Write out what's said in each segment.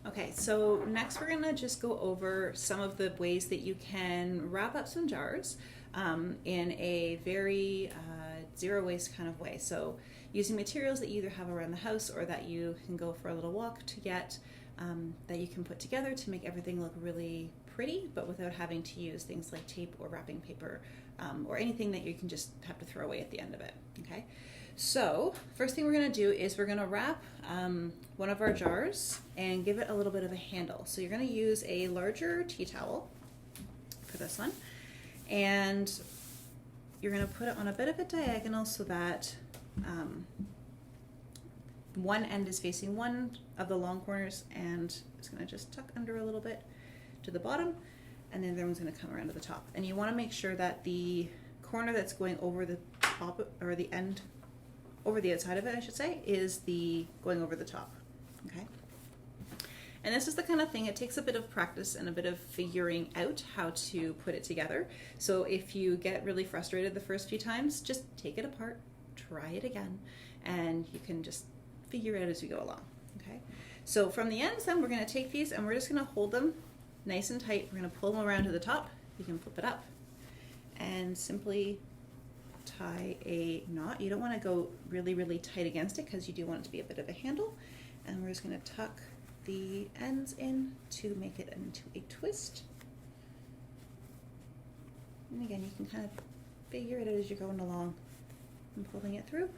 Okay, so next we're gonna just go over some of the ways that you can wrap up some jars in a very zero waste kind of way. So using materials that you either have around the house or that you can go for a little walk to get, that you can put together to make everything look really pretty, but without having to use things like tape or wrapping paper or anything that you can just have to throw away at the end of it, okay? So first thing we're going to do is we're going to wrap one of our jars and give it a little bit of a handle. So you're going to use a larger tea towel for this one, and you're going to put it on a bit of a diagonal so that one end is facing one of the long corners, and it's going to just tuck under a little bit to the bottom, and then the other one's going to come around to the top. And you want to make sure that the corner that's going over the top, or the end over the outside of it, I should say, is the going over the top, okay? And this is the kind of thing, it takes a bit of practice and a bit of figuring out how to put it together. So if you get really frustrated the first few times, just take it apart, try it again, and you can just figure it out as we go along, okay? So from the ends then, we're gonna take these and we're just gonna hold them nice and tight. We're gonna pull them around to the top. You can flip it up and simply tie a knot. You don't want to go really, really tight against it because you do want it to be a bit of a handle. And we're just going to tuck the ends in to make it into a twist. And again, you can kind of figure it out as you're going along and pulling it through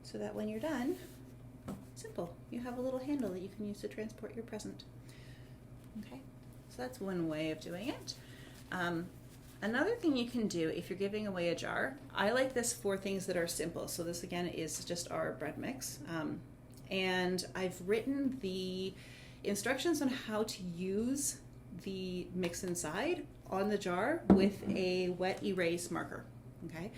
so that when you're done, simple, you have a little handle that you can use to transport your present. Okay, so that's one way of doing it. Another thing you can do if you're giving away a jar, I like this for things that are simple. So this again is just our bread mix. And I've written the instructions on how to use the mix inside on the jar with a wet erase marker, okay?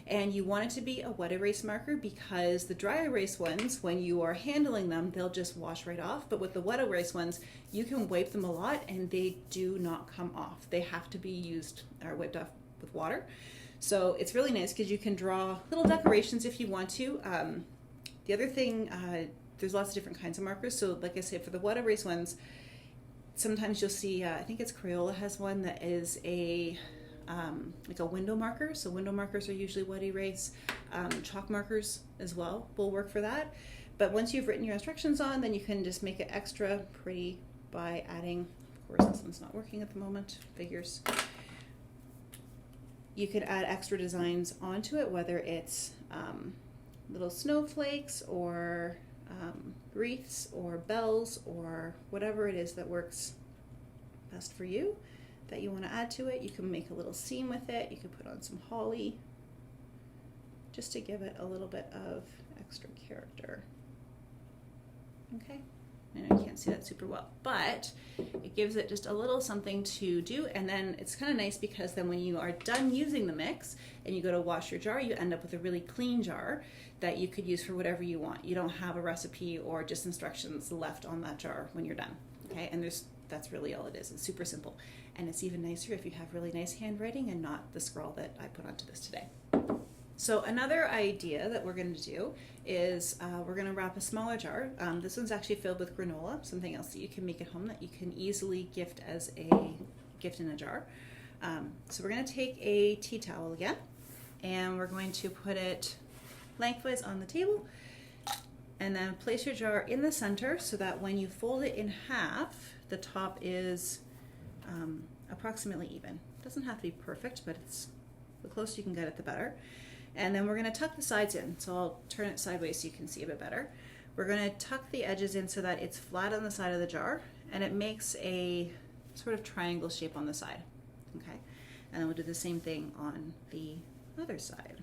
And you want it to be a wet erase marker because the dry erase ones, when you are handling them, they'll just wash right off. But with the wet erase ones, you can wipe them a lot and they do not come off. They have to be used or wiped off with water. So it's really nice because you can draw little decorations if you want to. The other thing, there's lots of different kinds of markers. So like I said, for the wet erase ones, sometimes you'll see, I think it's Crayola has one that is like a window marker. So window markers are usually wet erase. Chalk markers as well will work for that. But once you've written your instructions on, then you can just make it extra pretty by adding, of course this one's not working at the moment, figures. You could add extra designs onto it, whether it's little snowflakes or wreaths or bells or whatever it is that works best for you that you want to add to it. You can make a little seam with it. You can put on some holly just to give it a little bit of extra character. Okay, I know you can't see that super well, but it gives it just a little something to do. And then it's kind of nice because then when you are done using the mix and you go to wash your jar, you end up with a really clean jar that you could use for whatever you want. You don't have a recipe or just instructions left on that jar when you're done, okay? And that's really all it is. It's super simple. And it's even nicer if you have really nice handwriting and not the scrawl that I put onto this today. So another idea that we're going to do is we're going to wrap a smaller jar. This one's actually filled with granola, something else that you can make at home that you can easily gift as a gift in a jar. So we're going to take a tea towel again, and we're going to put it lengthwise on the table, and then place your jar in the center so that when you fold it in half, the top is approximately even. It doesn't have to be perfect, but it's the closer you can get it, the better. And then we're going to tuck the sides in. So I'll turn it sideways so you can see a bit better. We're going to tuck the edges in so that it's flat on the side of the jar, and it makes a sort of triangle shape on the side. Okay, and then we'll do the same thing on the other side.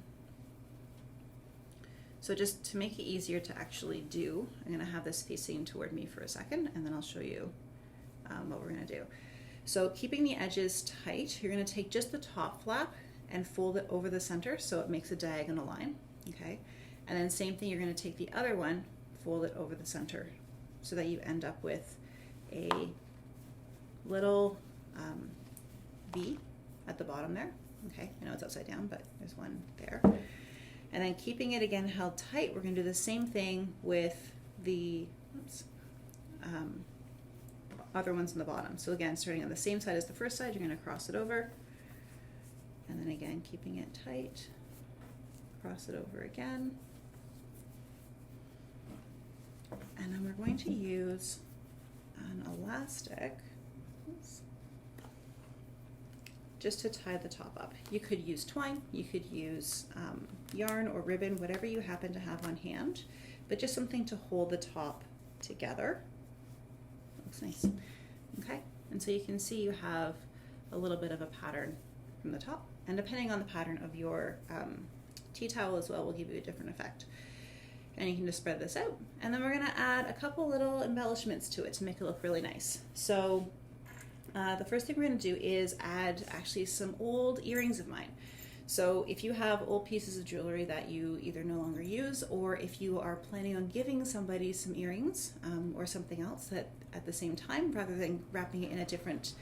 So just to make it easier to actually do, I'm going to have this facing toward me for a second, and then I'll show you what we're going to do. So keeping the edges tight, you're going to take just the top flap and fold it over the center so it makes a diagonal line, okay? And then same thing, you're going to take the other one, fold it over the center so that you end up with a little V at the bottom there, okay? I know it's upside down, but there's one there. And then keeping it again held tight, we're going to do the same thing with the other ones on the bottom. So again, starting on the same side as the first side, you're going to cross it over, and then again keeping it tight, cross it over again, and then we're going to use an elastic just to tie the top up. You could use twine, you could use yarn or ribbon, whatever you happen to have on hand, but just something to hold the top together. Looks nice. Okay, and so you can see you have a little bit of a pattern from the top, and depending on the pattern of your tea towel as well will give you a different effect. And you can just spread this out, and then we're going to add a couple little embellishments to it to make it look really nice. So the first thing we're going to do is add actually some old earrings of mine. So if you have old pieces of jewelry that you either no longer use, or if you are planning on giving somebody some earrings or something else that at the same time, rather than wrapping it in a different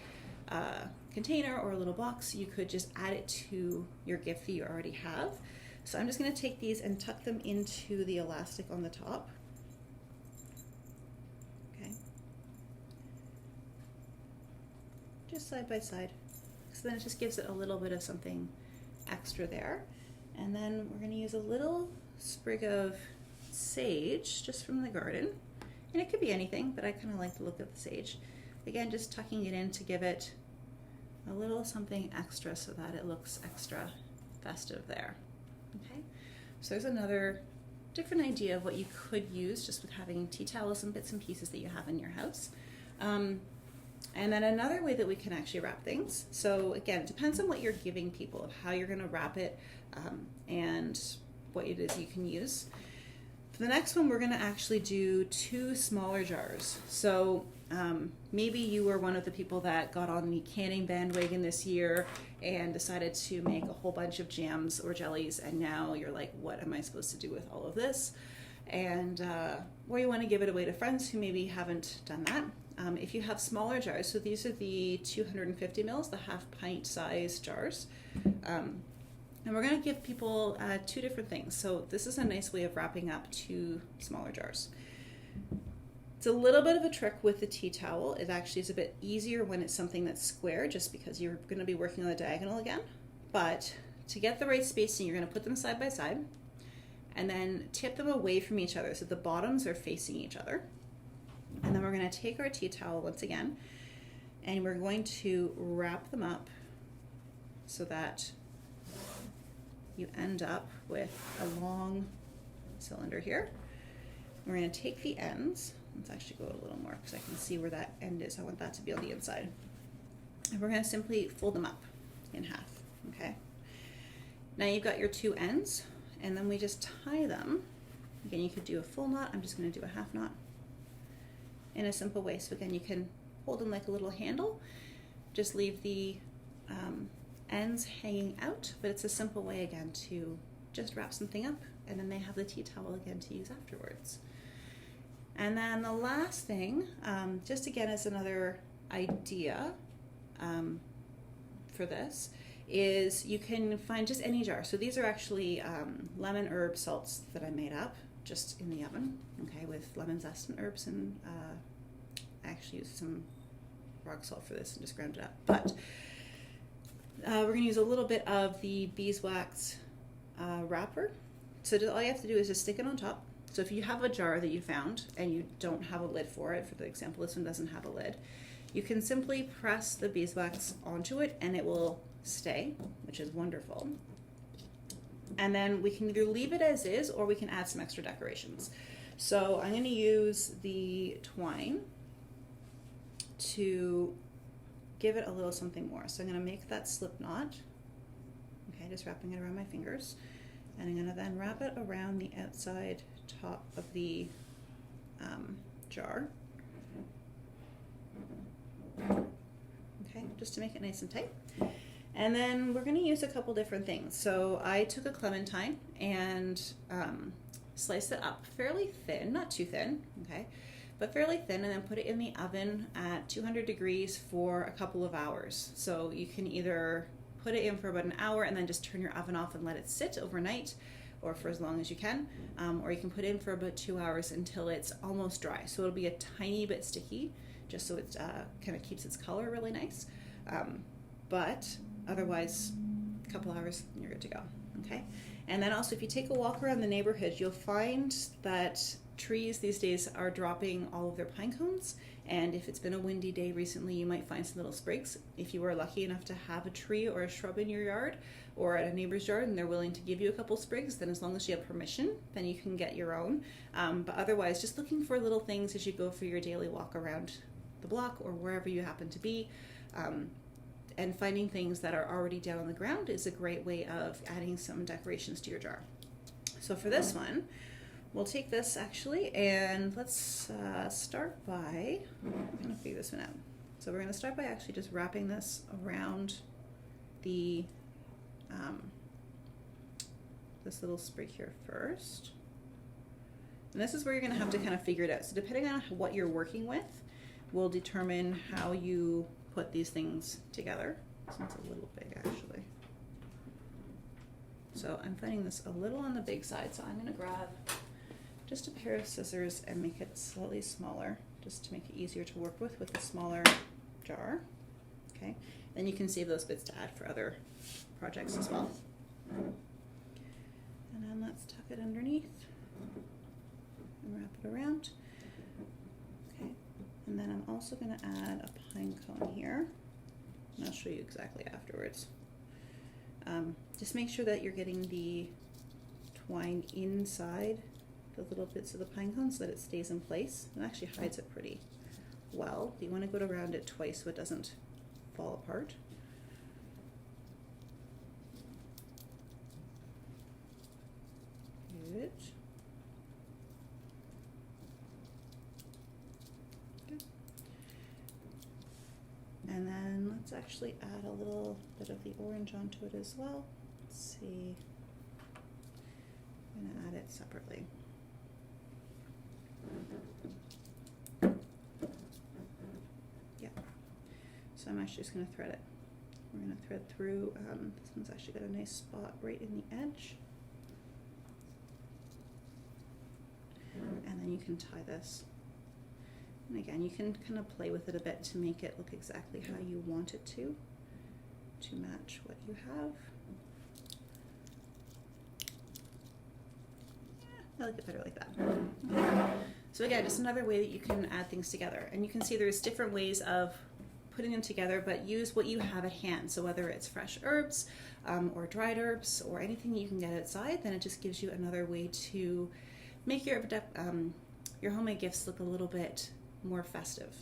container or a little box, you could just add it to your gift that you already have. So I'm just going to take these and tuck them into the elastic on the top. Okay. Just side by side. So then it just gives it a little bit of something extra there. And then we're going to use a little sprig of sage just from the garden. And it could be anything, but I kind of like the look of the sage. Again, just tucking it in to give it a little something extra so that it looks extra festive there. Okay, so there's another different idea of what you could use just with having tea towels and bits and pieces that you have in your house. And then another way that we can actually wrap things. So again, it depends on what you're giving people, of how you're going to wrap it, and what it is you can use. For the next one, we're going to actually do 2 smaller jars. So maybe you were one of the people that got on the canning bandwagon this year and decided to make a whole bunch of jams or jellies, and now you're like, what am I supposed to do with all of this? And or you want to give it away to friends who maybe haven't done that. If you have smaller jars, so these are the 250 mils, the half pint size jars. And we're going to give people 2 different things. So this is a nice way of wrapping up 2 smaller jars. It's a little bit of a trick with the tea towel. It actually is a bit easier when it's something that's square, just because you're going to be working on the diagonal again. But to get the right spacing, you're going to put them side by side and then tip them away from each other so the bottoms are facing each other. And then we're going to take our tea towel once again, and we're going to wrap them up so that you end up with a long cylinder here. We're going to take the ends. Let's actually go a little more because I can see where that end is. I want that to be on the inside. And we're going to simply fold them up in half. Okay. Now you've got your 2 ends, and then we just tie them. Again, you could do a full knot. I'm just going to do a half knot in a simple way. So again, you can hold them like a little handle. Just leave the ends hanging out, but it's a simple way again to just wrap something up, and then they have the tea towel again to use afterwards. And then the last thing, just again as another idea for this, is you can find just any jar. So these are actually lemon herb salts that I made up just in the oven, okay, with lemon zest and herbs, and I actually used some rock salt for this and just ground it up. But we're going to use a little bit of the beeswax wrapper. So all you have to do is just stick it on top. So if you have a jar that you found and you don't have a lid for it, for the example, this one doesn't have a lid, you can simply press the beeswax onto it and it will stay, which is wonderful. And then we can either leave it as is or we can add some extra decorations. So I'm going to use the twine to give it a little something more. So I'm going to make that slip knot, okay, just wrapping it around my fingers, and I'm going to then wrap it around the outside top of the jar, okay, just to make it nice and tight. And then we're going to use a couple different things. So I took a clementine and sliced it up fairly thin, not too thin, okay, but fairly thin, and then put it in the oven at 200 degrees for a couple of hours. So you can either put it in for about an hour and then just turn your oven off and let it sit overnight, or for as long as you can, or you can put it in for about 2 hours until it's almost dry. So it'll be a tiny bit sticky, just so it kind of keeps its color really nice. But otherwise, a couple hours, you're good to go. Okay. And then also, if you take a walk around the neighborhood, you'll find that trees these days are dropping all of their pine cones. And if it's been a windy day recently, you might find some little sprigs. If you are lucky enough to have a tree or a shrub in your yard or at a neighbor's yard and they're willing to give you a couple sprigs, then as long as you have permission, then you can get your own. But otherwise, just looking for little things as you go for your daily walk around the block or wherever you happen to be. And finding things that are already down on the ground is a great way of adding some decorations to your jar. So for this one, we'll take this actually, and let's start by, I'm going to figure this one out. So we're going to start by actually just wrapping this around the, this little sprig here first. And this is where you're going to have to kind of figure it out. So depending on what you're working with will determine how you put these things together. This one's a little big actually. So I'm finding this a little on the big side, so I'm going to grab just a pair of scissors and make it slightly smaller, just to make it easier to work with the smaller jar. Okay, then you can save those bits to add for other projects as well. And then let's tuck it underneath and wrap it around. Okay, and then I'm also going to add a pine cone here, and I'll show you exactly afterwards. Just make sure that you're getting the twine inside the little bits of the pine cone so that it stays in place. It actually hides it pretty well. You want to go around it twice so it doesn't fall apart. Good. Good. And then let's actually add a little bit of the orange onto it as well. Let's see. I'm going to add it separately. Yeah. So I'm actually just going to thread it. We're going to thread through. This one's actually got a nice spot right in the edge. And then you can tie this. And again, you can kind of play with it a bit to make it look exactly how you want it to match what you have. I like it better like that. Okay. So again, just another way that you can add things together. And you can see there's different ways of putting them together, but use what you have at hand. So whether it's fresh herbs or dried herbs or anything you can get outside, then it just gives you another way to make your homemade gifts look a little bit more festive.